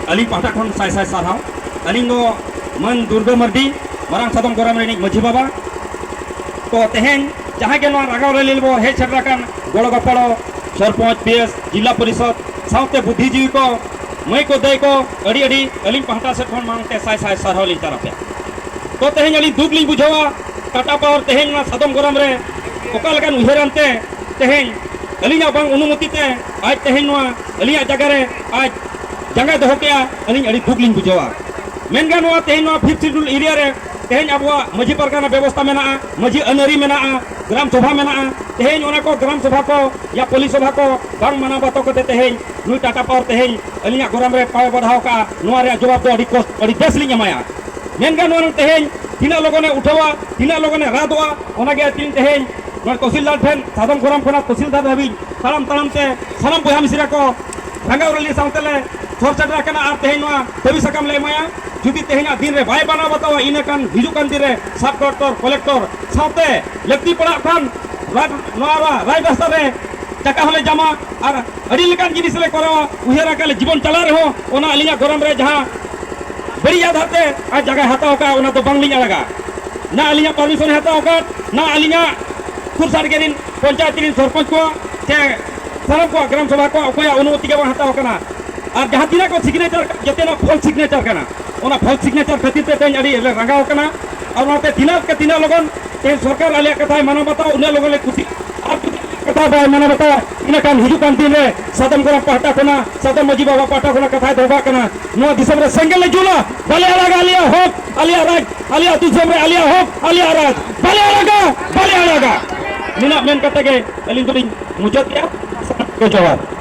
अली पाटा खन साय साय सारहाव अली मन दुर्गा मर्दी मारांग सादम गरम रेनिक मझी बाबा तो तेहेन जहाँ के रागाव रेलिबो हे छेड़राकान गड़ गपड़ सरपंच पीएस जिला परिषद साउते बुद्धिजीवी को मई को दे को अड़ी अड़ी अली पाटा से खन मांगते साय साय सारहाव ली तरफे तो तेहेन अली दुख ली बुझावा टाटा पावर तेहेन सादम गरम रे ओका लगान उहेरानते तेहेन अलिया बांग अनुमति ते आज तेहेन अलिया जगह रे आज जगह दो के अली अड़ी दुख ली बुझावा मेनगा नोआ तेहेन फिफ्थ शेड्यूल एरिया रे तेहेन अबवा मझी परगना व्यवस्था मेना मझी अनरी मेना ग्राम सभा मेना तेहेन ओना को ग्राम सभा को या पुलिस सभा को बांग मना बातो को तेहेन नुई टाटा पावर तेहेन अलिया गरम रे पाए बढ़ाव का नोआ रे जवाब दो अड़ी देश ली एमाया मेनगा नोआ तेहेन तीना लोगों ने उठावा तीना लोगों ने रादवा ओना के तीन तेहेन नोआ तहसीलदार ठेन सादम गरम खना तहसीलदार धाबी ताराम ताराम ते सानाम बया मिसरा को भांगा रली साउतेले छोर चढ़ा करना और तेहेन नोआ तबी सकम ले माया जुदी तेहेन दिन रे बाय बना बतावा इने कान हिजुकान दिन रे सब कलेक्टर साउते लक्ति पड़ा खान नोआ राय बस्ता रे टाका हले जमा और अड़ी लेकान जिनिस ले करवा उहेरा के जीवन चला रहे हो ओना अलिया गरम रे जहां बड़ी आधारते आज जगह हता होका ओना तो बांग लिया लगा ना अलिया परमिशन हता होका ना अलिया खुरसार के दिन पंचायत दिन सरपंच को के सारा को ग्राम सभा को कोई अनुमति के हता होका और जहां तीना को सिग्नेचर जतेना फॉल सिग्नेचर करना ओना फॉल सिग्नेचर खातिर ते तेन अड़ी रंगाव करना और ओते तीना लोगन ते सरकार आलिया कथा माना बताओ उन लोगन ले खुशी और कथा बाय माना बताओ इना कान हिजु कान दिन रे सादम गरम पाटा कोना सादम मजी बाबा पाटा कोना कथा दोबा करना नो दिसम रे सेंगल ले जुला बले लगा आलिया होक आलिया राज आलिया तुझम रे आलिया होक आलिया राज बले लगा निना मेन कते के अलिन तो मुजत के जवाब